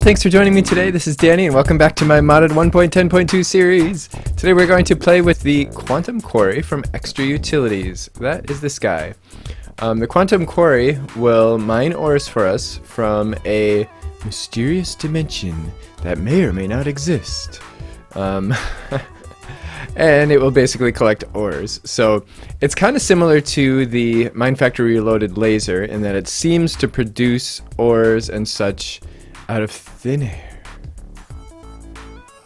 Thanks for joining me today. This is Danny, and welcome back to my modded 1.10.2 series. Today we're going to play with the Quantum Quarry from Extra Utilities. That is this guy. The Quantum Quarry will mine ores for us from a mysterious dimension that may or may not exist. And it will basically collect ores. So it's kind of similar to the Mine Factory Reloaded laser in that it seems to produce ores and such out of thin air.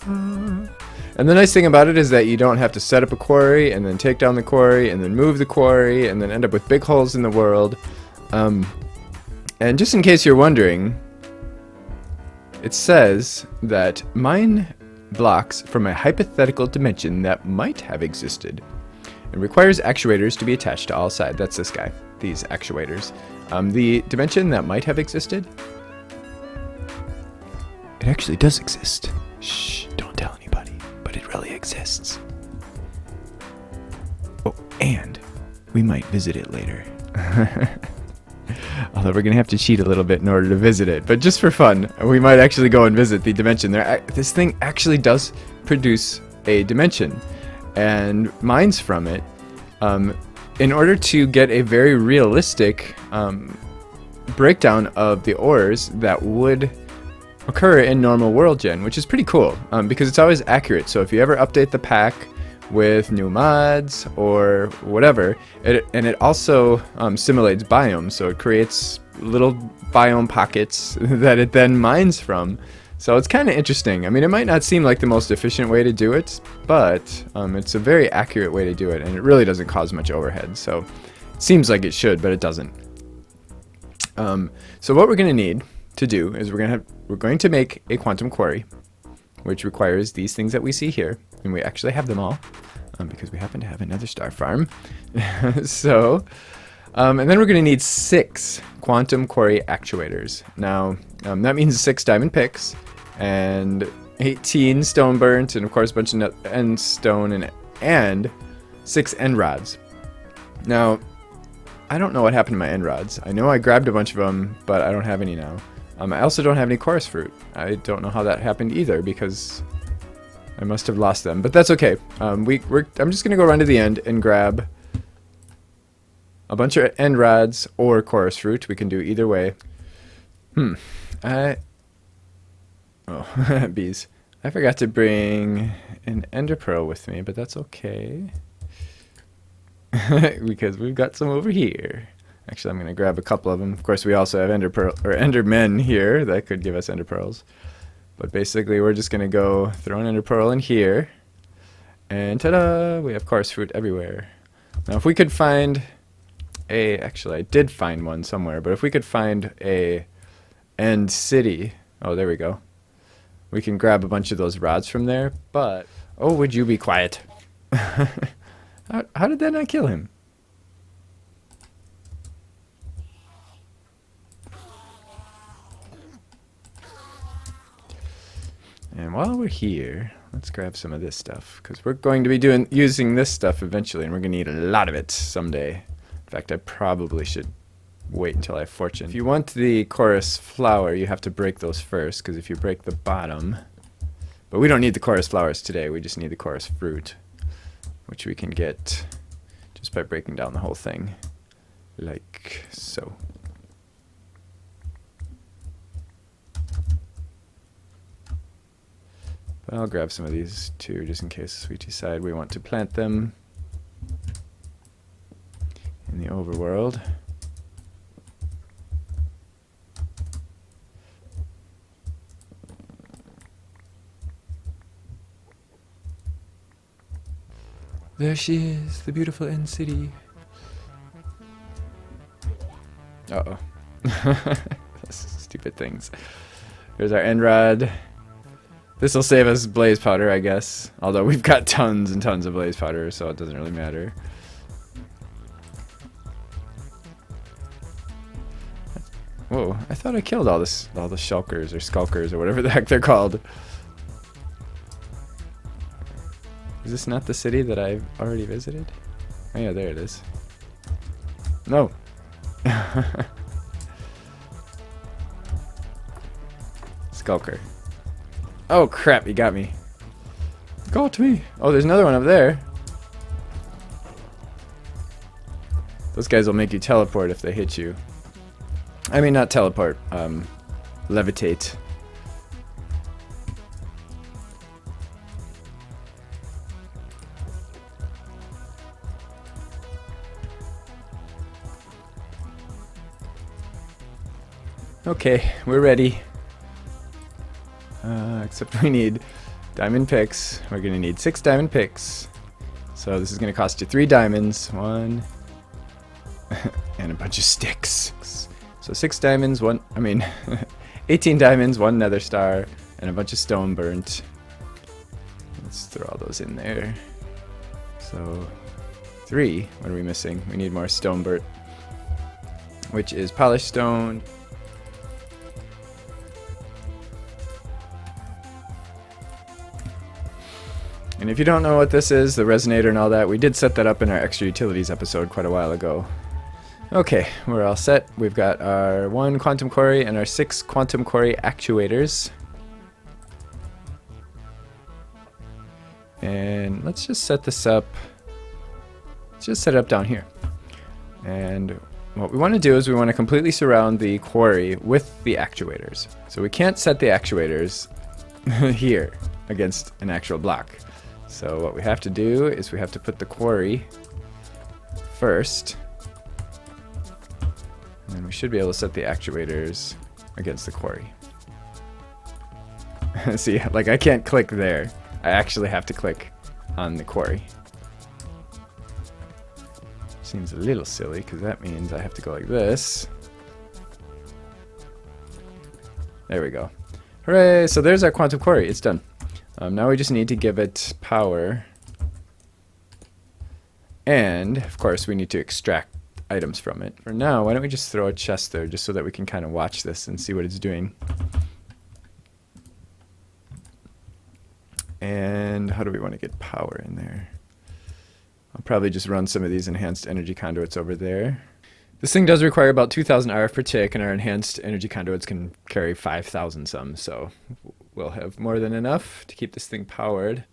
And the nice thing about it is that you don't have to set up a quarry and then take down the quarry and then move the quarry and then end up with big holes in the world. And just in case you're wondering, it says that mine blocks from a hypothetical dimension that might have existed. It requires actuators to be attached to all sides. That's this guy, these actuators. The dimension that might have existed, it actually does exist. Shh, don't tell anybody, but it really exists. Oh, and we might visit it later. Although we're going to have to cheat a little bit in order to visit it, but just for fun, we might actually go and visit the dimension. This thing actually does produce a dimension and mines from it. In order to get a very realistic breakdown of the ores that would occur in normal world gen, which is pretty cool because it's always accurate. So if you ever update the pack with new mods or whatever, it also simulates biomes, so it creates little biome pockets that it then mines from. So it's kind of interesting. I mean, it might not seem like the most efficient way to do it, but it's a very accurate way to do it, and it really doesn't cause much overhead. So it seems like it should, but it doesn't. So what we're going to need to do is we're going to make a quantum quarry, which requires these things that we see here, and we actually have them all because we happen to have another star farm. So and then we're going to need 6 quantum quarry actuators. Now that means 6 diamond picks and 18 stone burnt, and of course a bunch of end stone and 6 end rods. Now I don't know what happened to my end rods. I know I grabbed a bunch of them, but I don't have any now. I also don't have any chorus fruit. I don't know how that happened either because I must have lost them, but that's okay. I'm just gonna go around to the end and grab a bunch of end rods or chorus fruit. We can do either way. Bees. I forgot to bring an ender pearl with me, but that's okay because we've got some over here. Actually, I'm going to grab a couple of them. Of course, we also have ender pearl or endermen here that could give us ender pearls. But basically, we're just going to go throw an ender pearl in here. And ta-da! We have chorus fruit everywhere. Now, if we could find actually, I did find one somewhere. But if we could find a end city. Oh, there we go. We can grab a bunch of those rods from there. But, oh, would you be quiet? How did that not kill him? And while we're here, let's grab some of this stuff, because we're going to be using this stuff eventually, and we're going to need a lot of it someday. In fact, I probably should wait until I have fortune. If you want the chorus flower, you have to break those first, because if you break the bottom... But we don't need the chorus flowers today, we just need the chorus fruit, which we can get just by breaking down the whole thing, like so. I'll grab some of these too, just in case we decide we want to plant them in the overworld. There she is, the beautiful end city. Uh-oh. Stupid things. Here's our end rod. This will save us blaze powder, I guess. Although we've got tons and tons of blaze powder, so it doesn't really matter. Whoa, I thought I killed all the shulkers or skulkers or whatever the heck they're called. Is this not the city that I've already visited? Oh yeah, there it is. No. Skulker. Oh crap, he got me. Got me. Oh, there's another one up there. Those guys will make you teleport if they hit you. I mean, not teleport, levitate. Okay, we're ready. Except we need diamond picks. We're gonna need 6 diamond picks. So this is gonna cost you 3 diamonds. 1 and a bunch of sticks. So 6 diamonds, 18 diamonds, 1 nether star, and a bunch of stone burnt. Let's throw all those in there. So 3, what are we missing? We need more stone burnt, which is polished stone. And if you don't know what this is, the resonator and all that, we did set that up in our extra utilities episode quite a while ago. Okay, we're all set. We've got our 1 Quantum Quarry and our 6 Quantum Quarry actuators. And let's just set this up. Let's just set it up down here. And what we want to do is we want to completely surround the quarry with the actuators. So we can't set the actuators here against an actual block. So what we have to do is we have to put the quarry first. And we should be able to set the actuators against the quarry. See, like I can't click there. I actually have to click on the quarry. Seems a little silly because that means I have to go like this. There we go. Hooray! So there's our Quantum Quarry. It's done. Now we just need to give it power. And, of course, we need to extract items from it. For now, why don't we just throw a chest there just so that we can kind of watch this and see what it's doing. And how do we want to get power in there? I'll probably just run some of these enhanced energy conduits over there. This thing does require about 2,000 RF per tick, and our enhanced energy conduits can carry 5,000 some, so we'll have more than enough to keep this thing powered.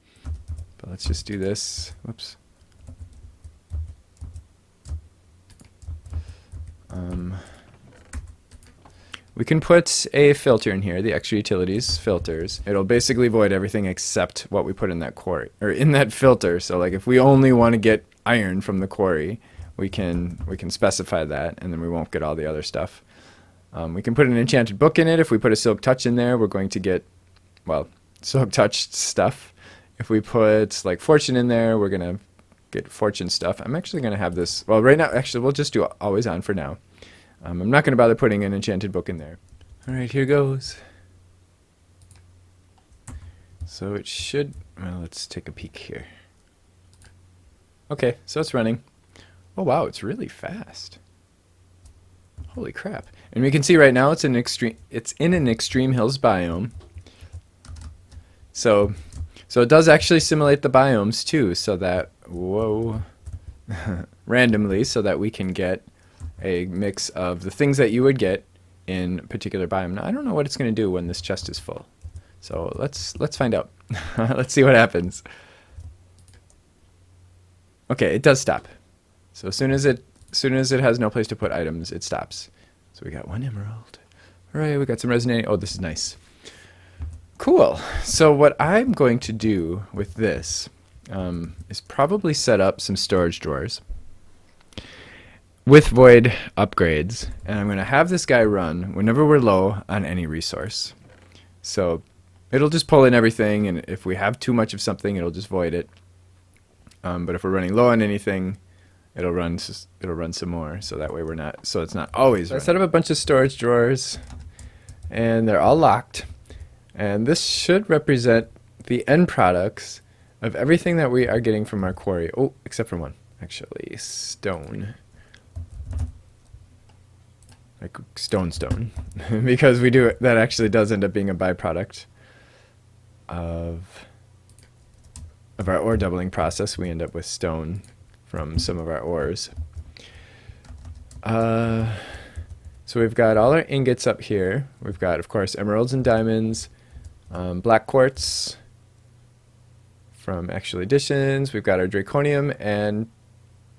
But let's just do this. Whoops. We can put a filter in here, the extra utilities filters. It'll basically void everything except what we put in that quarry, or in that filter. So like if we only want to get iron from the quarry, we can specify that, and then we won't get all the other stuff. We can put an enchanted book in it. If we put a silk touch in there, we're going to get, well, silk touched stuff. If we put like fortune in there, we're gonna get fortune stuff. I'm actually gonna have this, well, right now, actually, we'll just do always on for now. I'm not gonna bother putting an enchanted book in there. All right, here goes. So it should, well, let's take a peek here. Okay, so it's running. Oh wow, it's really fast. Holy crap. And we can see right now it's in an extreme hills biome. So it does actually simulate the biomes too, so that, whoa, randomly, so that we can get a mix of the things that you would get in a particular biome. Now, I don't know what it's going to do when this chest is full. So let's find out. Let's see what happens. Okay, it does stop. So as soon as it has no place to put items, it stops. So we got 1 emerald. All right, we got some resonating. Oh, this is nice. Cool. So what I'm going to do with this is probably set up some storage drawers with void upgrades, and I'm going to have this guy run whenever we're low on any resource. So it'll just pull in everything, and if we have too much of something, it'll just void it. But if we're running low on anything, it'll run some more, so that way we're not, so it's not always running. I set up a bunch of storage drawers, and they're all locked. And this should represent the end products of everything that we are getting from our quarry. Oh, except for one, actually, stone. Like stone, because we do, that actually does end up being a byproduct of our ore doubling process. We end up with stone from some of our ores. So we've got all our ingots up here. We've got, of course, emeralds and diamonds, black quartz from Actual Additions. We've got our draconium and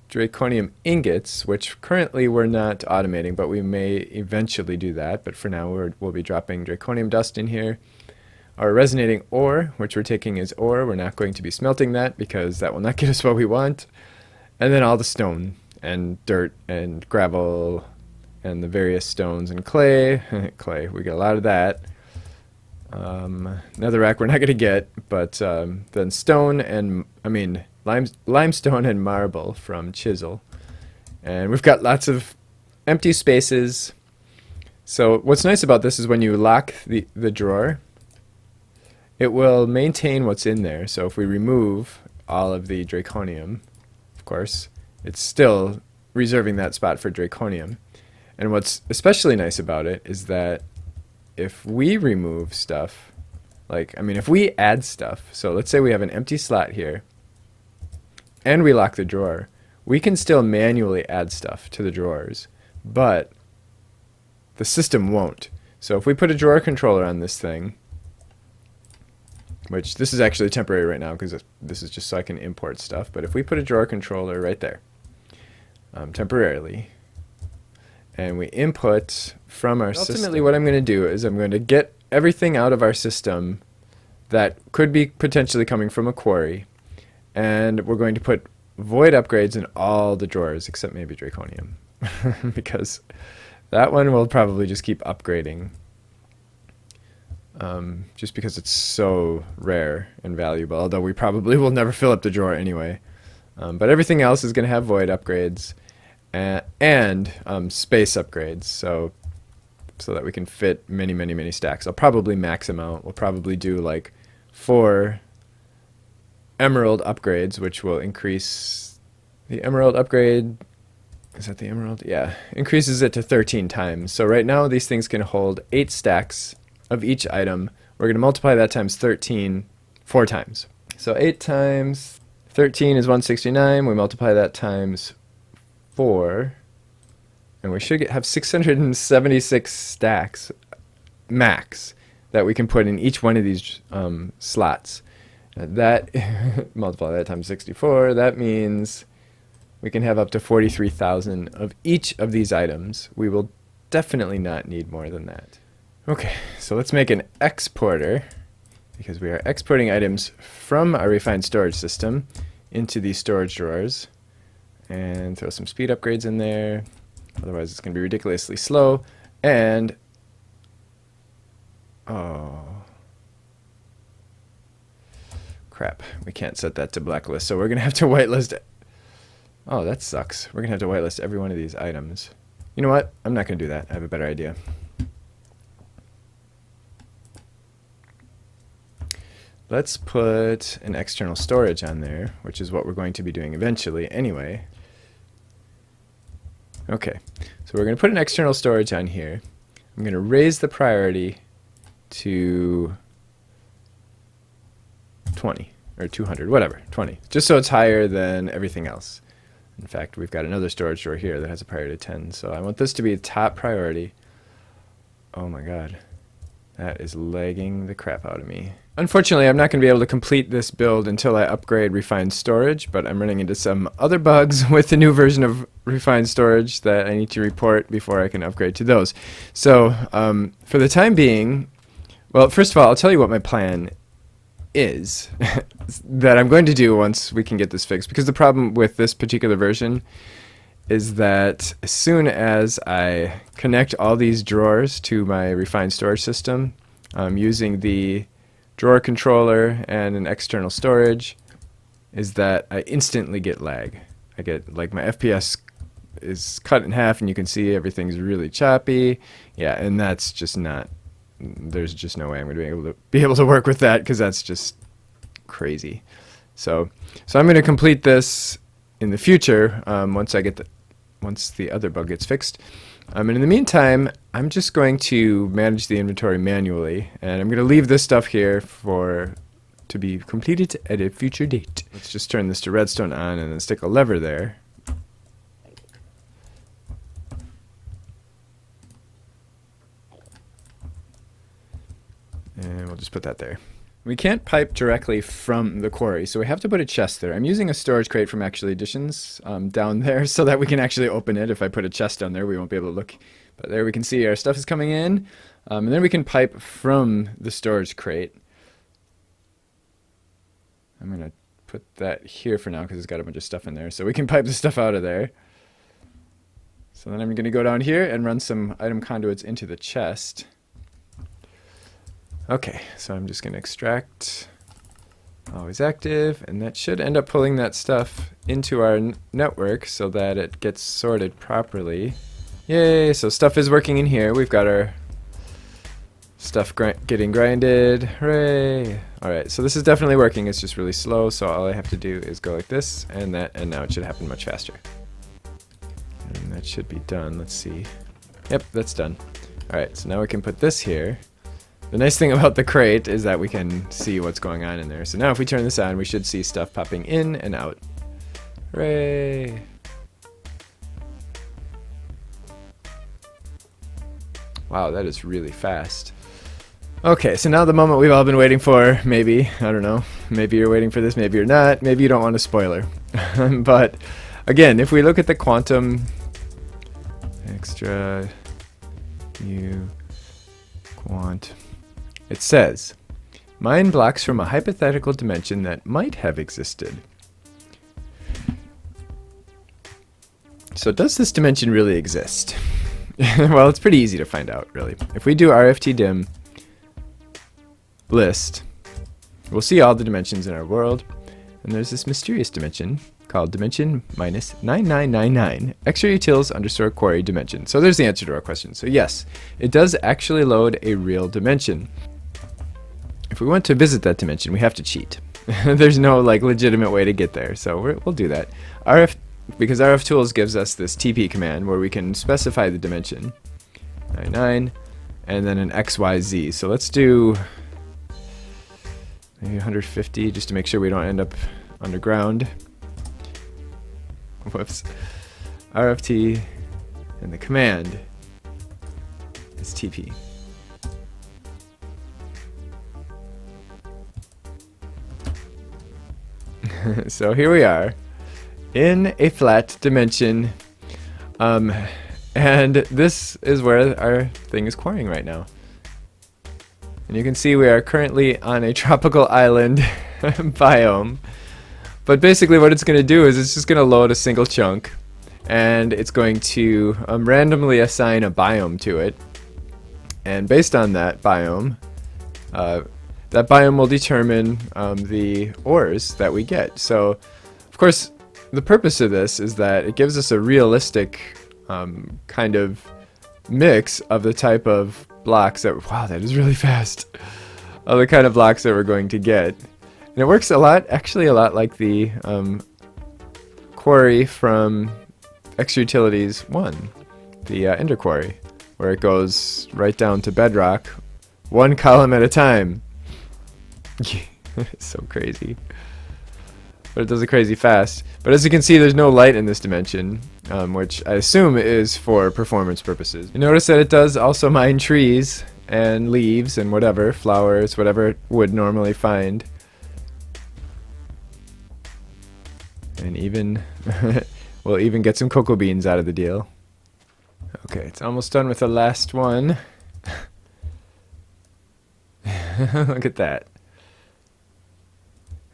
draconium ingots, which currently we're not automating, but we may eventually do that. But for now, we'll be dropping draconium dust in here. Our resonating ore, which we're taking as ore, we're not going to be smelting that because that will not get us what we want. And then all the stone and dirt and gravel and the various stones and clay. Clay, we get a lot of that. Netherrack we're not going to get, but then stone and, limestone and marble from chisel. And we've got lots of empty spaces. So what's nice about this is when you lock the drawer, it will maintain what's in there. So if we remove all of the draconium, of course, it's still reserving that spot for draconium. And what's especially nice about it is that if we remove stuff, if we add stuff, so let's say we have an empty slot here, and we lock the drawer, we can still manually add stuff to the drawers, but the system won't. So if we put a drawer controller on this thing, which this is actually temporary right now because this is just so I can import stuff, but if we put a drawer controller right there, temporarily, and we input from our system. Ultimately, what I'm going to do is I'm going to get everything out of our system that could be potentially coming from a quarry, and we're going to put void upgrades in all the drawers except maybe draconium, because that one will probably just keep upgrading, just because it's so rare and valuable, although we probably will never fill up the drawer anyway. But everything else is going to have void upgrades and space upgrades, so that we can fit many stacks. I'll probably max them out. We'll probably do like 4 emerald upgrades, which will increase the emerald upgrade. Is that the emerald? Yeah, increases it to 13 times. So right now these things can hold 8 stacks of each item. We're going to multiply that times 13 4 times. So 8 times 13 is 169. We multiply that times 4, and we should have 676 stacks max that we can put in each one of these slots. That multiply that times 64, that means we can have up to 43,000 of each of these items. We will definitely not need more than that. Okay, so let's make an exporter, because we are exporting items from our refined storage system into these storage drawers, and throw some speed upgrades in there. Otherwise it's going to be ridiculously slow. And oh crap, we can't set that to blacklist, so we're going to have to whitelist it. Oh, that sucks. We're going to have to whitelist every one of these items. You know what? I'm not going to do that. I have a better idea. Let's put an external storage on there, which is what we're going to be doing eventually anyway. Okay, so we're going to put an external storage on here. I'm going to raise the priority to 20 or 200, whatever, 20, just so it's higher than everything else. In fact, we've got another storage drawer here that has a priority of 10, so I want this to be a top priority. Oh my god, that is lagging the crap out of me. Unfortunately, I'm not going to be able to complete this build until I upgrade refined storage, but I'm running into some other bugs with the new version of refined storage that I need to report before I can upgrade to those. So for the time being, well, first of all, I'll tell you what my plan is that I'm going to do once we can get this fixed, because the problem with this particular version is that as soon as I connect all these drawers to my refined storage system, using the drawer controller and an external storage, is that I instantly get lag. I get, like, my FPS is cut in half and you can see everything's really choppy. Yeah, and that's just not, there's just no way I'm going to be able to work with that, because that's just crazy. So I'm going to complete this in the future once the other bug gets fixed. And in the meantime, I'm just going to manage the inventory manually, and I'm going to leave this stuff here to be completed at a future date. Let's just turn this to redstone on and then stick a lever there. I'll just put that there. We can't pipe directly from the quarry, so we have to put a chest there. I'm using a storage crate from Actually Editions down there so that we can actually open it. If I put a chest down there, we won't be able to look. But there we can see our stuff is coming in. And then we can pipe from the storage crate. I'm going to put that here for now because it's got a bunch of stuff in there. So we can pipe the stuff out of there. So then I'm going to go down here and run some item conduits into the chest. Okay, so I'm just going to extract always active, and that should end up pulling that stuff into our network so that it gets sorted properly. Yay, so stuff is working in here. We've got our stuff getting grinded. Hooray! Alright, so this is definitely working. It's just really slow, so all I have to do is go like this and that, and now it should happen much faster. And that should be done. Let's see. Yep, that's done. Alright, so now we can put this here. The nice thing about the crate is that we can see what's going on in there. So now if we turn this on, we should see stuff popping in and out. Hooray! Wow, that is really fast. Okay, so now the moment we've all been waiting for, maybe, I don't know, maybe you're waiting for this, maybe you're not, maybe you don't want a spoiler. But again, if we look at the quantum extra new quant, it says, mine blocks from a hypothetical dimension that might have existed. So does this dimension really exist? Well, it's pretty easy to find out, really. If we do RFT-dim list, we'll see all the dimensions in our world, and there's this mysterious dimension called dimension minus 9999 extra utils underscore quarry dimension. So there's the answer to our question. So yes, it does actually load a real dimension. If we want to visit that dimension, we have to cheat. There's no like legitimate way to get there, so we'll do that. Because RF tools gives us this TP command where we can specify the dimension 99 and then an XYZ. So let's do maybe 150 just to make sure we don't end up underground. Whoops. RFT and the command is TP. So here we are in a flat dimension, and this is where our thing is quarrying right now. And you can see we are currently on a tropical island biome. But basically what it's going to do is it's just going to load a single chunk, and it's going to randomly assign a biome to it. And based on that biome will determine the ores that we get. So, of course, the purpose of this is that it gives us a realistic kind of mix of the type of blocks that, wow, that is really fast, of the kind of blocks that we're going to get. And it works actually a lot like the quarry from Extra Utilities 1, the Ender Quarry, where it goes right down to bedrock, one column at a time. It's so crazy. But it does it crazy fast. But as you can see, there's no light in this dimension, which I assume is for performance purposes. You notice that it does also mine trees and leaves and whatever, flowers, whatever it would normally find. And even, we'll even get some cocoa beans out of the deal. Okay, it's almost done with the last one. Look at that.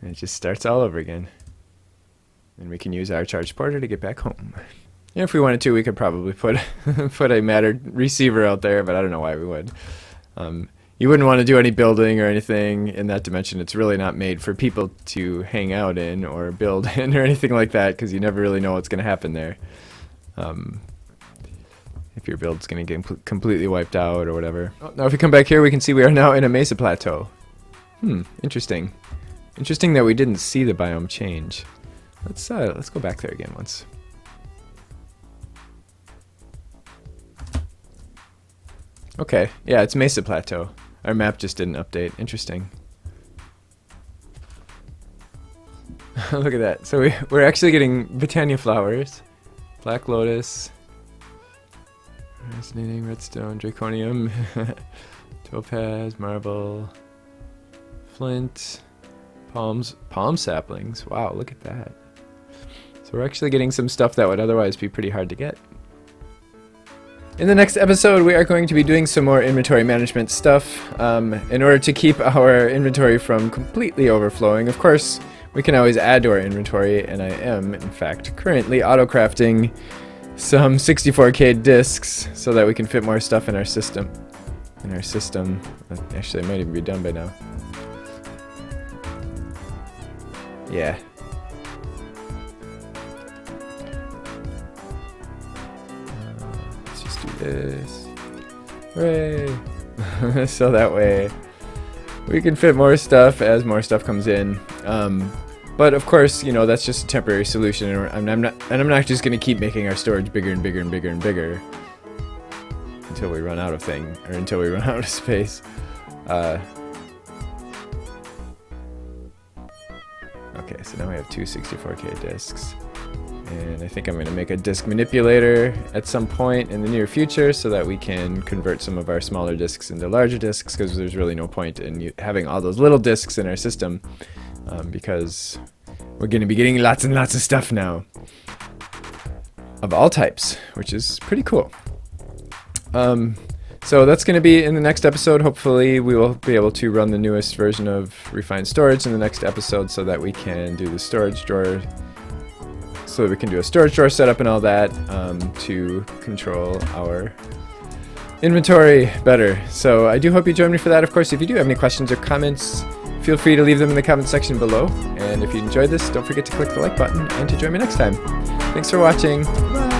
And it just starts all over again. And we can use our charge porter to get back home. Yeah, if we wanted to, we could probably put put a matter receiver out there, but I don't know why we would. You wouldn't want to do any building or anything in that dimension. It's really not made for people to hang out in or build in or anything like that, because you never really know what's going to happen there. If your build's going to get completely wiped out or whatever. Oh, now if we come back here, we can see we are now in a mesa plateau. Interesting. Interesting that we didn't see the biome change. Let's go back there again once. Okay, yeah, it's Mesa Plateau. Our map just didn't update. Interesting. Look at that. So we're actually getting Botania flowers, Black Lotus, Fascinating Redstone, Draconium, Topaz, Marble, flint, palm saplings. Wow, look at that. So we're actually getting some stuff that would otherwise be pretty hard to get. In the next episode, we are going to be doing some more inventory management stuff in order to keep our inventory from completely overflowing. Of course, we can always add to our inventory, and I am, in fact, currently auto-crafting some 64K discs so that we can fit more stuff in our system. Actually, it might even be done by now. Yeah. This. Hooray! So that way we can fit more stuff as more stuff comes in. But of course, you know, that's just a temporary solution, and I'm not just going to keep making our storage bigger and bigger and bigger and bigger until we run out of until we run out of space. Okay, so now we have two 64K discs. And I think I'm going to make a disk manipulator at some point in the near future so that we can convert some of our smaller disks into larger disks, because there's really no point in having all those little disks in our system because we're going to be getting lots and lots of stuff now of all types, which is pretty cool. So that's going to be in the next episode. Hopefully we will be able to run the newest version of Refined Storage in the next episode so that we can do the storage drawer. So that we can do a storage drawer setup and all that to control our inventory better. So I do hope you join me for that. Of course, if you do have any questions or comments, feel free to leave them in the comment section below. And if you enjoyed this, don't forget to click the like button and to join me next time. Thanks for watching. Bye.